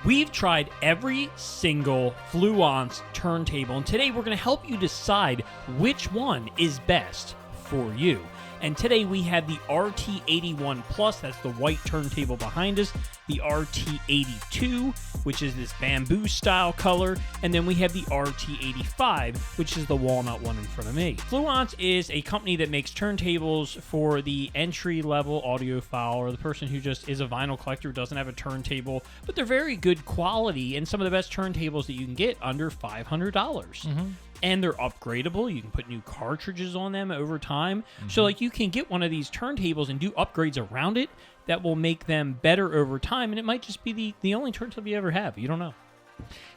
We've tried every single Fluance turntable, and today we're going to help you decide which one is best for you. And today we have the RT81 Plus, that's the white turntable behind us, the RT82, which is this bamboo style color, and then we have the RT85, which is the walnut one in front of me. Fluance is a company that makes turntables for the entry-level audiophile or the person who just is a vinyl collector, doesn't have a turntable, but they're very good quality and some of the best turntables that you can get under $500. And they're upgradable. You can put new cartridges on them over time. So like you can get one of these turntables and do upgrades around it that will make them better over time, and it might just be the only turntable you ever have. You don't know.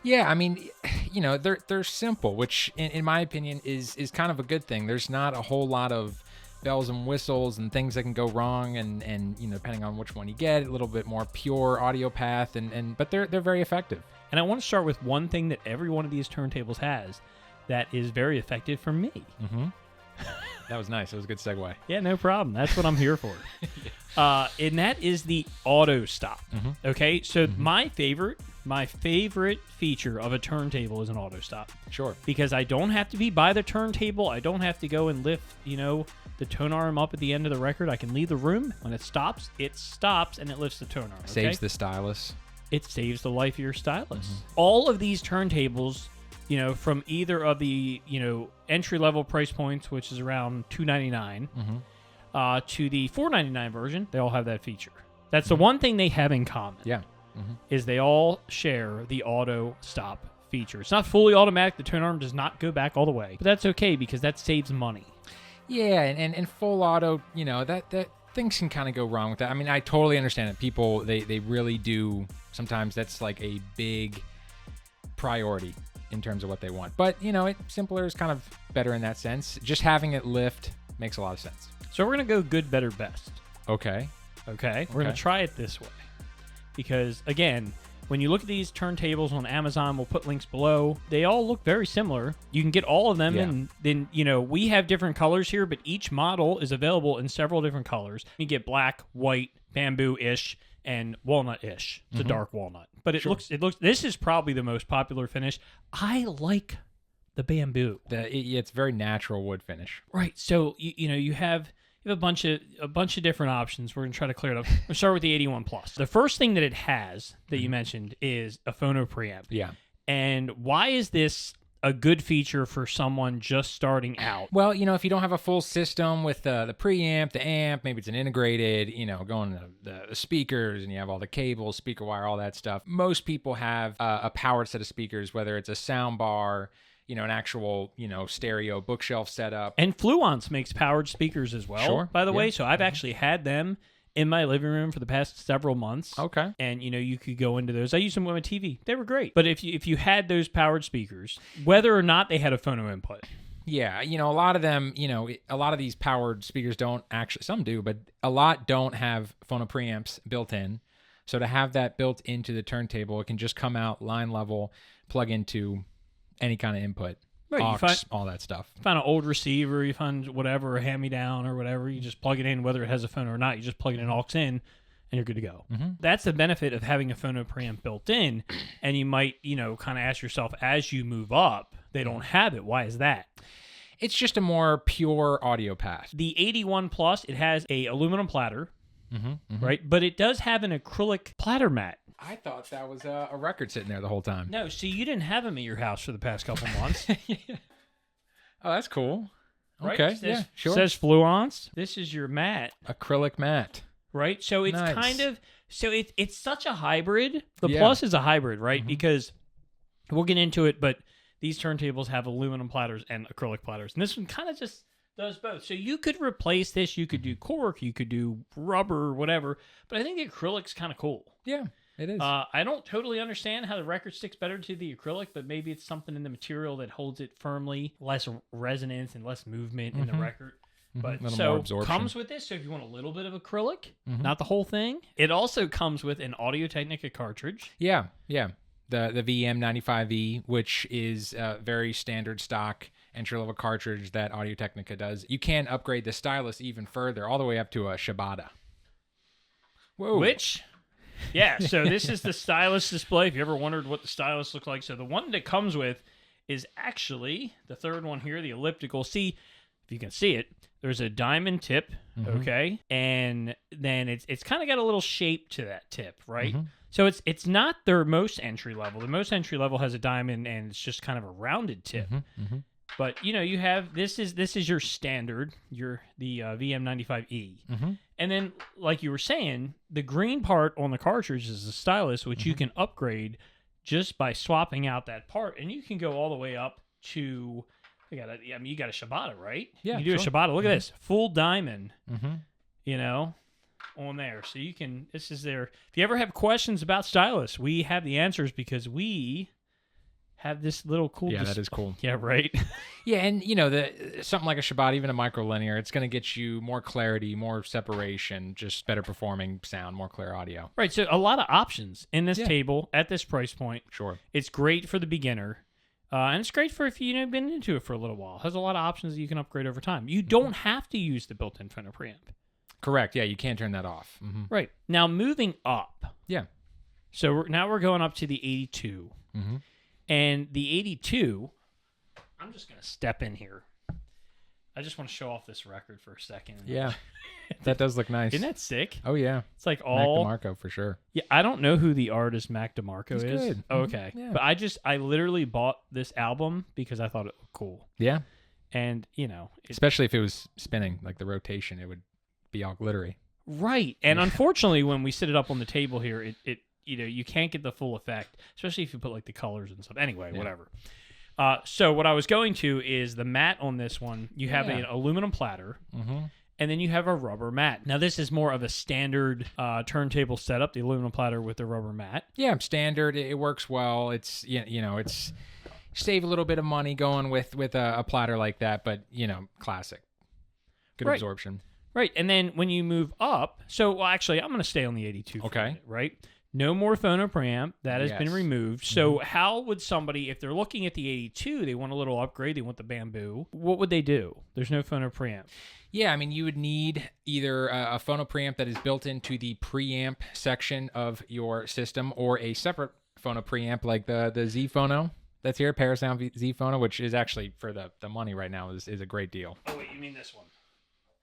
Yeah, I mean, you know, they're simple, which in my opinion is kind of a good thing. There's not a whole lot of bells and whistles and things that can go wrong, and you know, depending on which one you get, a little bit more pure audio path, but they're very effective. And I want to start with one thing that every one of these turntables has that is very effective for me. That was nice. That was a good segue. Yeah, no problem. That's what I'm here for. And that is the auto stop. Okay, so my favorite feature of a turntable is an auto stop. Sure. Because I don't have to be by the turntable. I don't have to go and lift, you know, the tone arm up at the end of the record. I can leave the room. When it stops, and it lifts the tone arm. Okay? Saves the stylus. It saves the life of your stylus. All of these turntables, you know, from either of the, you know, entry-level price points, which is around $299, to the $499 version, they all have that feature. That's the one thing they have in common. Yeah. Is they all share the auto stop feature. It's not fully automatic. The tone arm does not go back all the way, but that's okay because that saves money. Yeah, and full auto, you know, that things can kind of go wrong with that. I mean, I totally understand it. People, they really do. Sometimes that's like a big priority in terms of what they want. But, you know, simpler is kind of better in that sense. Just having it lift makes a lot of sense. So we're going to go good, better, best. Okay. We're going to try it this way. Because, again, when you look at these turntables on Amazon, we'll put links below. They all look very similar. You can get all of them, and then, you know, we have different colors here, but each model is available in several different colors. You get black, white, bamboo-ish, and walnut-ish. It's a dark walnut. But it looks, this is probably the most popular finish. I like the bamboo. It's very natural wood finish. Right. So, you know, you have a bunch of different options. We're going to try to clear it up. We'll start with the 81 Plus. The first thing that it has that you mentioned is a Phono Preamp. Yeah. And why is this a good feature for someone just starting out? Well, you know, if you don't have a full system with the preamp, the amp, maybe it's an integrated, you know, going to the speakers, and you have all the cables, speaker wire, all that stuff. Most people have a powered set of speakers, whether it's a sound bar, you know, an actual, you know, stereo bookshelf setup. And Fluance makes powered speakers as well, by the way. So I've actually had them in my living room for the past several months. Okay. And, you know, you could go into those. I used them with my TV. They were great. But if you had those powered speakers, whether or not they had a phono input. Yeah, you know, a lot of them, you know, a lot of these powered speakers don't actually, some do, but a lot don't have phono preamps built in. So to have that built into the turntable, it can just come out line level, plug into any kind of input. Right, aux, all that stuff. You find an old receiver, you find whatever, a hand-me-down or whatever, you just plug it in, whether it has a phone or not, you just plug it in aux in, and you're good to go. That's the benefit of having a phono preamp built in, and you might, you know, kind of ask yourself, as you move up, they don't have it. Why is that? It's just a more pure audio path. The 81 Plus, it has a aluminum platter, right? But it does have an acrylic platter mat. I thought that was a record sitting there the whole time. No, see, you didn't have them at your house for the past couple months. Oh, that's cool. Right? Okay, yeah, sure. Says Fluance. This is your mat. Acrylic mat. Right? So it's nice. kind of, so it's such a hybrid. The Yeah. Plus is a hybrid, right? Because we'll get into it, but these turntables have aluminum platters and acrylic platters. And this one kind of just does both. So you could replace this. You could do cork. You could do rubber, whatever. But I think the acrylic's kind of cool. Yeah. It is. I don't totally understand how the record sticks better to the acrylic, but maybe it's something in the material that holds it firmly, less resonance and less movement in the record. But so comes with this. So if you want a little bit of acrylic, not the whole thing, it also comes with an Audio Technica cartridge. Yeah, yeah. The VM95 which is a very standard stock entry-level cartridge that Audio Technica does. You can upgrade the stylus even further, all the way up to a Shibata. Whoa. Which Yeah, so this is the stylus display. If you ever wondered what the stylus looked like. So the one that comes with is actually the third one here, the elliptical. See, if you can see it, there's a diamond tip, okay? And then it's kind of got a little shape to that tip, right? So it's not their most entry level. The most entry level has a diamond and it's just kind of a rounded tip. But you know, you have this is your standard, the VM95 and then like you were saying, the green part on the cartridge is the stylus, which you can upgrade just by swapping out that part, and you can go all the way up to you got a Shibata, right? Yeah, you do a Shibata. Look at this, full diamond. You know, on there, so you can. This is there. If you ever have questions about stylus, we have the answers because we have this little cool. Yeah, that is cool. Yeah, right. Yeah, and you know, something like a Shibata, even a microlinear, it's going to get you more clarity, more separation, just better performing sound, more clear audio. Right. So a lot of options in this table at this price point. Sure. It's great for the beginner. And it's great for if you've been into it for a little while. It has a lot of options that you can upgrade over time. You don't have to use the built-in Phono Preamp. Correct. Yeah, you can't turn that off. Right. Now, moving up. Yeah. So now we're going up to the 82. And the 82, I'm just going to step in here. I just want to show off this record for a second. Yeah. That does look nice. Isn't that sick? Oh, yeah. It's like all... Mac DeMarco, for sure. Yeah, I don't know who the artist Mac DeMarco is. Good. Oh, okay. Yeah. But I literally bought this album because I thought it looked cool. Yeah. And, you know... Especially if it was spinning, like the rotation, it would be all glittery. Right. And unfortunately, when we sit it up on the table here, it you know, you can't get the full effect, especially if you put like the colors and stuff. Anyway, whatever. So what I was going to is the mat on this one, you have an aluminum platter, and then you have a rubber mat. Now, this is more of a standard turntable setup, the aluminum platter with the rubber mat. Yeah, standard. It works well. It's, you know, it's save a little bit of money going with a platter like that, but, you know, classic. Good absorption. Right. And then when you move up, so actually, I'm going to stay on the 82 for a minute, right? No more Phono Preamp. That has been removed. So how would somebody, if they're looking at the 82, they want a little upgrade, they want the bamboo, what would they do? There's no Phono Preamp. Yeah, I mean, you would need either a Phono Preamp that is built into the preamp section of your system or a separate Phono Preamp like the ZPhono that's here, Parasound ZPhono, which is actually, for the money right now, is a great deal. Oh, wait, you mean this one?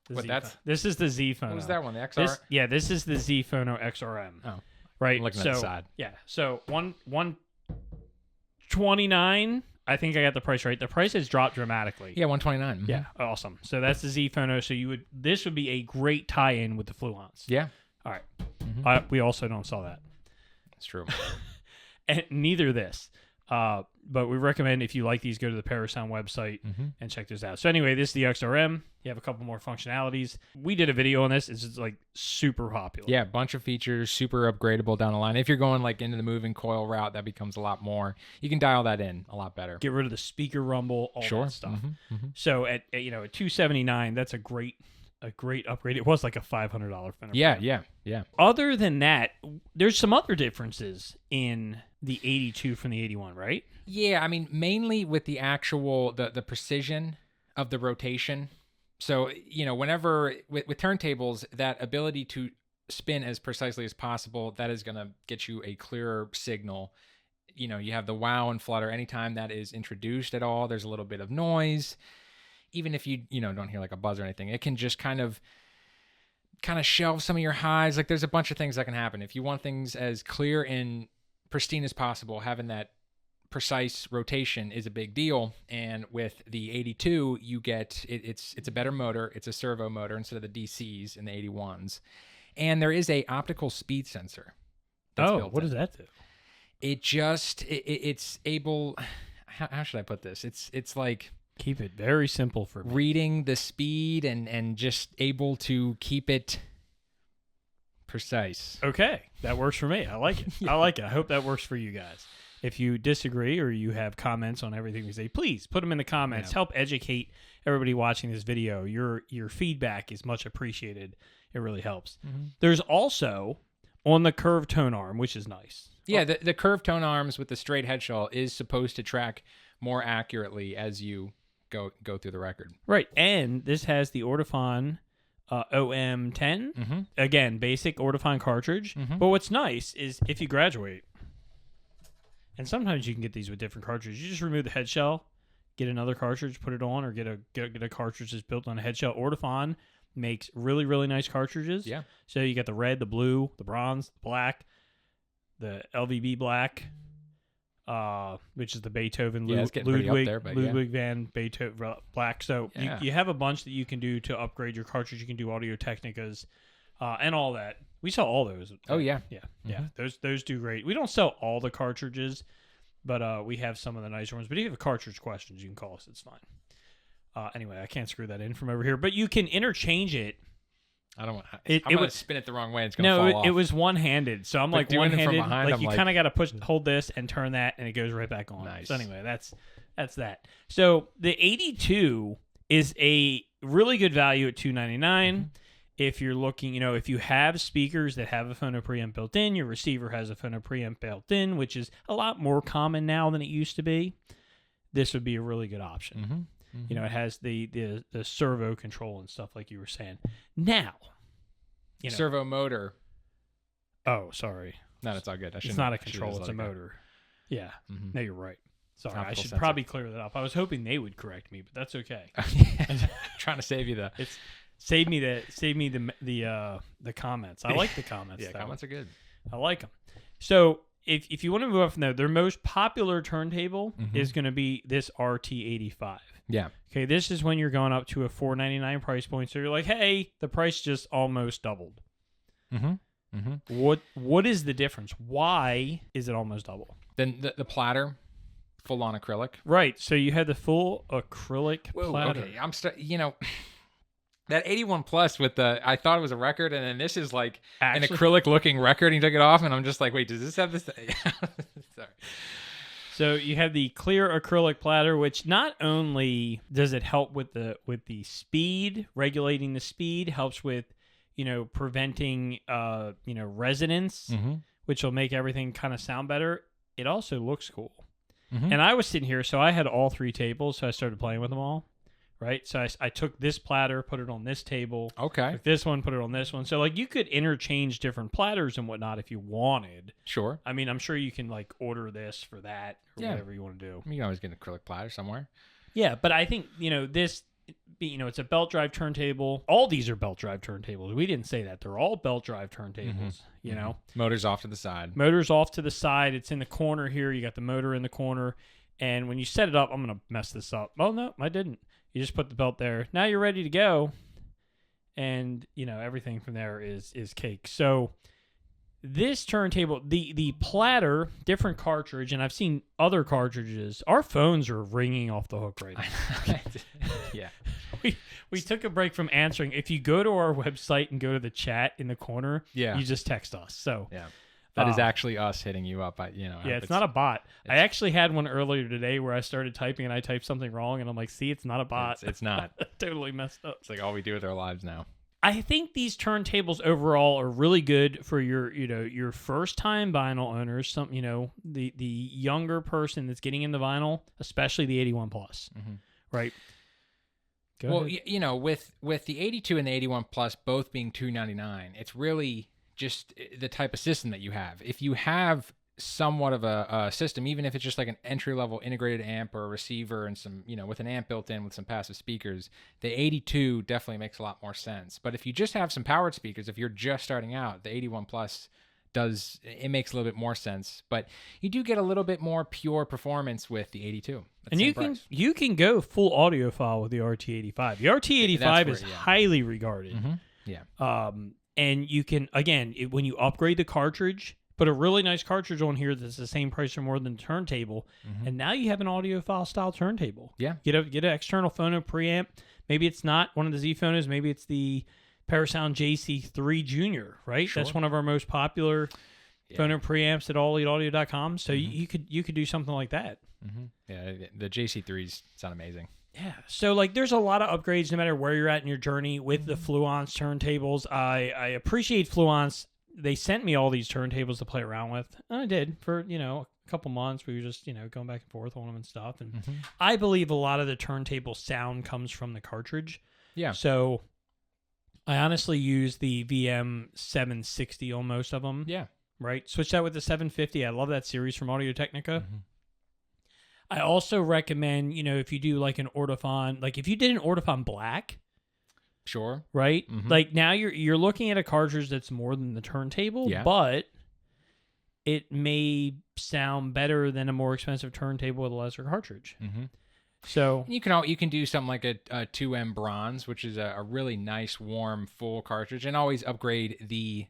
This is the ZPhono. What was that one, the XR? This is the ZPhono XRM. Oh. Right. I'm looking at the side. Yeah. So 129. I think I got the price right. The price has dropped dramatically. Yeah, 129. Yeah. Awesome. So that's the ZPhono. So this would be a great tie-in with the Fluance. Yeah. All right. We also don't sell that. That's true. And neither this. But we recommend, if you like these, go to the Parasound website and check this out. So anyway, this is the XRM. You have a couple more functionalities. We did a video on this. It's just like super popular. Yeah, bunch of features, super upgradable down the line. If you're going like into the moving coil route, that becomes a lot more. You can dial that in a lot better. Get rid of the speaker rumble, all that stuff. So at $279, that's a great upgrade. It was like a $500 Fender. Yeah. Other than that, there's some other differences in the 82 from the 81, right? Yeah, I mean, mainly with the actual the precision of the rotation. So, you know, whenever with turntables, that ability to spin as precisely as possible, that is going to get you a clearer signal. You know, you have the wow and flutter. Anytime that is introduced at all, there's a little bit of noise. Even if you don't hear like a buzz or anything, it can just kind of shelve some of your highs. Like, there's a bunch of things that can happen. If you want things as clear and pristine as possible, having that precise rotation is a big deal. And with the 82, you get it's a better motor. It's a servo motor instead of the DCs in the 81s. And there is a optical speed sensor. What does that do? It's able, how should I put this? It's like, keep it very simple for me. Reading the speed and just able to keep it precise. Okay, that works for me. I like it. I like it. I hope that works for you guys. If you disagree or you have comments on everything we say, please put them in the comments. Help educate everybody watching this video. Your feedback is much appreciated. It really helps. There's also on the curved tone arm, which is nice. Yeah, the curved tone arms with the straight head shell is supposed to track more accurately as you go through the record. Right, and this has the Ortofon OM10. Again, basic or defined cartridge. But what's nice is if you graduate, and sometimes you can get these with different cartridges, you just remove the head shell, get another cartridge, put it on, or get a cartridge that's built on a head shell. Ortofon makes really, really nice cartridges. Yeah. So you got the red, the blue, the bronze, the black, the LVB black, which is the Beethoven Ludwig van Beethoven black. So you have a bunch that you can do to upgrade your cartridge. You can do Audio Technicas and all that. We sell all those. Oh, yeah. Yeah. Those do great. We don't sell all the cartridges, but we have some of the nicer ones. But if you have cartridge questions, you can call us. It's fine. Anyway, I can't screw that in from over here. But you can interchange it. I don't want I'm going to spin it the wrong way. It's going to fall off. It was one-handed. So I'm like one-handed. From behind, like you kind of got to hold this and turn that, and it goes right back on. Nice. So anyway, that's that. So the 82 is a really good value at $299. If you're looking, if you have speakers that have a Phono Preamp built in, your receiver has a Phono Preamp built in, which is a lot more common now than it used to be, this would be a really good option. It has the servo control and stuff like you were saying. Now, servo motor. Oh, sorry. No, it's all good. It's not a control, it's a motor. Yeah. No, you're right. Sorry, I should probably clear that up. I was hoping they would correct me, but that's okay. Trying to save you Save me the comments. I like the comments. Yeah, comments are good. I like them. So if you want to move up from there, their most popular turntable is going to be this RT85. Yeah. Okay, this is when you're going up to a $499 price point. So you're like, hey, the price just almost doubled. What is the difference? Why is it almost double? Then the platter, full on acrylic. Right. So you had the full acrylic platter. Okay, that 81 Plus with I thought it was a record, and then this is like an acrylic looking record, and he took it off, and I'm just like, wait, does this have this? Sorry. So you have the clear acrylic platter, which not only does it help with the speed, regulating the speed, helps with, preventing, resonance, which will make everything kind of sound better. It also looks cool. And I was sitting here, so I had all three tables, so I started playing with them all. Right, so I took this platter, put it on this table. Okay. Took this one, put it on this one. So you could interchange different platters and whatnot if you wanted. Sure. I mean, I'm sure you can order this for that or whatever you want to do. You can always get an acrylic platter somewhere. Yeah, but I think this, it's a belt drive turntable. All these are belt drive turntables. We didn't say that. They're all belt drive turntables. Motors off to the side. Motors off to the side. It's in the corner here. You got the motor in the corner, and when you set it up, I'm gonna mess this up. Oh no, I didn't. You just put the belt there. Now you're ready to go. And, everything from there is cake. So this turntable, the platter, different cartridge, and I've seen other cartridges. Our phones are ringing off the hook right now. Yeah. We took a break from answering. If you go to our website and go to the chat in the corner, you just text us. So yeah. That is actually us hitting you up. It's not a bot. I actually had one earlier today where I started typing and I typed something wrong, and I'm like, see, it's not a bot. It's not. Totally messed up. It's like all we do with our lives now. I think these turntables overall are really good for your first time vinyl owners. The younger person that's getting into vinyl, especially the 81 Plus, right? Go ahead. With the 82 and the 81 Plus both being $299, it's really just the type of system that you have. If you have somewhat of a system, even if it's just like an entry-level integrated amp or a receiver and some, with an amp built in with some passive speakers, the 82 definitely makes a lot more sense. But if you just have some powered speakers, if you're just starting out, the 81 Plus makes a little bit more sense. But you do get a little bit more pure performance with the 82. And you can go full audiophile with the RT85. The RT85 is highly regarded. Yeah. And you can, again, when you upgrade the cartridge, put a really nice cartridge on here that's the same price or more than the turntable, and now you have an audiophile style turntable. Yeah. Get an external phono preamp. Maybe it's not one of the ZPhonos. Maybe it's the Parasound JC3 Junior, right? Sure. That's one of our most popular phono preamps at alleataudio.com. So you could do something like that. Yeah, the JC3s sound amazing. Yeah, so there's a lot of upgrades no matter where you're at in your journey with the Fluance turntables. I appreciate Fluance. They sent me all these turntables to play around with, and I did for a couple months. We were just going back and forth on them and stuff. And I believe a lot of the turntable sound comes from the cartridge. Yeah. So I honestly use the VM760 on most of them. Yeah. Right? Switch that with the 750. I love that series from Audio Technica. Mm-hmm. I also recommend, if you do like an Ortophon, like if you did an Ortophon Black, Sure. right? Mm-hmm. Like now you're looking at a cartridge that's more than the turntable, but it may sound better than a more expensive turntable with a lesser cartridge. Mm-hmm. So you can do something like a 2M bronze, which is a really nice, warm, full cartridge, and always upgrade to the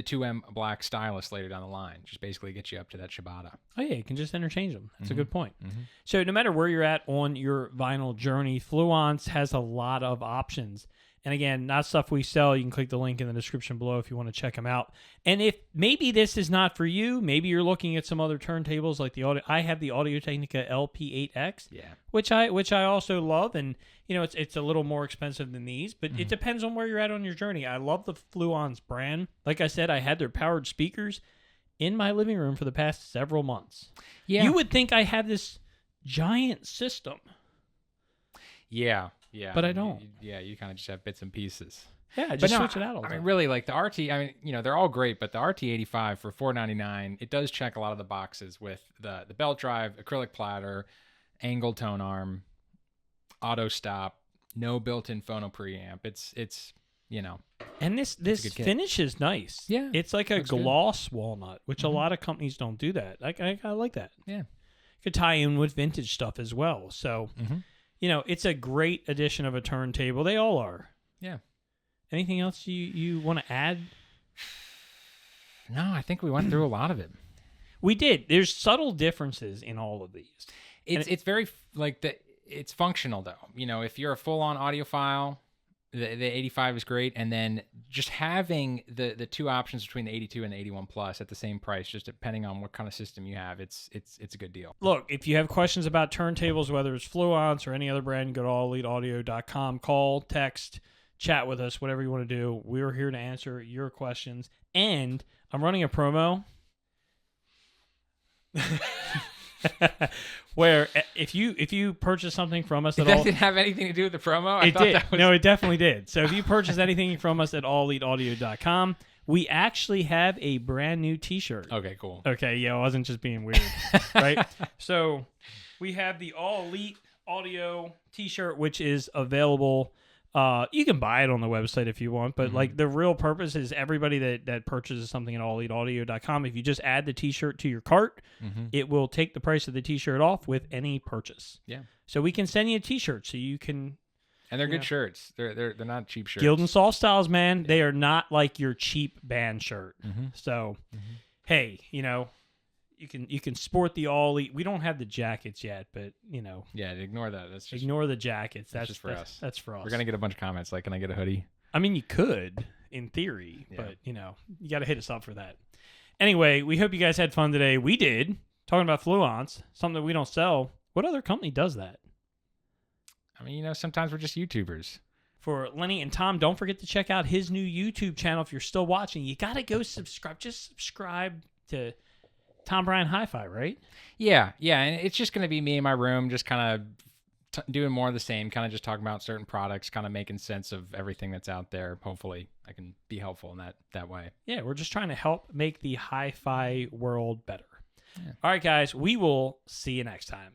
2M black stylus later down the line. Just basically get you up to that Shibata. Oh yeah, you can just interchange them. That's a good point. Mm-hmm. So no matter where you're at on your vinyl journey, Fluance has a lot of options. And again, not stuff we sell. You can click the link in the description below if you want to check them out. And if maybe this is not for you, maybe you're looking at some other turntables like I have the Audio Technica LP8X, which I also love, and it's a little more expensive than these, but it depends on where you're at on your journey. I love the Fluance brand. Like I said, I had their powered speakers in my living room for the past several months. Yeah, you would think I had this giant system. Yeah. Yeah, but I don't. You kind of just have bits and pieces. Yeah, just switch it out all the time. I mean, really, like the RT. I mean, they're all great, but the RT85 for $499, it does check a lot of the boxes with the belt drive, acrylic platter, angled tone arm, auto stop, no built-in phono preamp. It's and this finish is nice. Yeah, it's like a gloss walnut, which a lot of companies don't do that. I like that. Yeah, could tie in with vintage stuff as well. So. It's a great addition of a turntable. They all are. Yeah. Anything else you want to add? No, I think we went through a lot of it. We did. There's subtle differences in all of these. It's very it's functional though. If you're a full-on audiophile, the 85 is great, and then just having the two options between the 82 and the 81 Plus at the same price, just depending on what kind of system you have, it's a good deal. Look, if you have questions about turntables, whether it's Fluance or any other brand, go to alleliteaudio.com. Call, text, chat with us, whatever you want to do. We're here to answer your questions. And I'm running a promo where if you purchase something from us at all, that didn't have anything to do with the promo. It did. No, it definitely did. So if you purchase anything from us at alleliteaudio.com, we actually have a brand new T-shirt. Okay, cool. Okay, yeah, I wasn't just being weird, right? So we have the All Elite Audio T-shirt, which is available. You can buy it on the website if you want, but like the real purpose is everybody that purchases something at alleliteaudio.com, if you just add the T-shirt to your cart, it will take the price of the T-shirt off with any purchase. Yeah. So we can send you a T-shirt so you can. And they're good shirts. They're not cheap shirts. Guild and Soft Styles, man. Yeah. They are not like your cheap band shirt. So, hey, you can sport the All Elite. We don't have the jackets yet, but Yeah, ignore that. That's just ignore the jackets. That's just for us. That's for us. We're gonna get a bunch of comments like, "Can I get a hoodie?" I mean, you could in theory, but you got to hit us up for that. Anyway, we hope you guys had fun today. We did, talking about Fluance, something that we don't sell. What other company does that? I mean, sometimes we're just YouTubers. For Lenny and Tom, don't forget to check out his new YouTube channel. If you're still watching, you got to go subscribe. Just subscribe to Tom Bryan Hi-Fi, right? Yeah. And it's just going to be me in my room, just kind of doing more of the same, kind of just talking about certain products, kind of making sense of everything that's out there. Hopefully, I can be helpful in that way. Yeah, we're just trying to help make the hi-fi world better. Yeah. All right, guys, we will see you next time.